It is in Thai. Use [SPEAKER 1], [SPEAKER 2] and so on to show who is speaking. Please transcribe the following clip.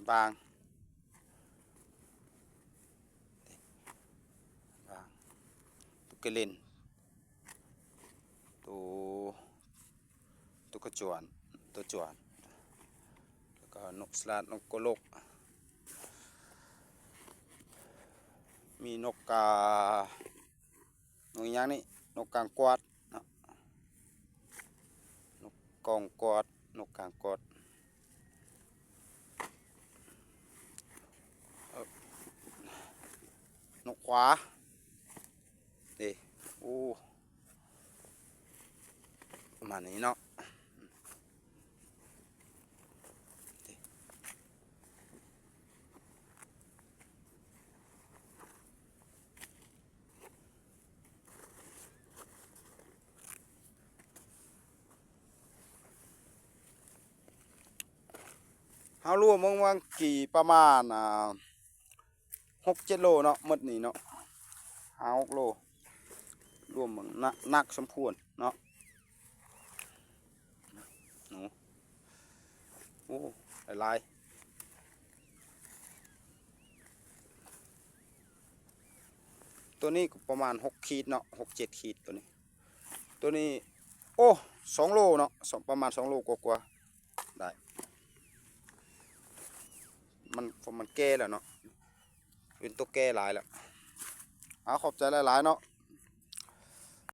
[SPEAKER 1] บางตุกเล่นตุกระจวนตัวจวนแล้วก็นกสลัดนกกระโลกมีนกนกอย่างนี้นกกางกวาดนกกองกอดนกกางกอดนกขวาดิโอ้ประมาณนี้เนาะเฮารวมว่ากี่ประมาณ6-7 โลเนาะหมดนี่เนาะ5-6 โลรวมนักสมควรเนาะหนูโอ้หลายตัวนี้ก็ประมาณ6 ขีดเนาะ6-7 ขีดตัวนี้โอ้2 โลเนาะประมาณ2 โลกว่าได้มันแก่แล้วเนาะเป็นตัวแก่หลายแล้วขอบใจหลายๆเนาะ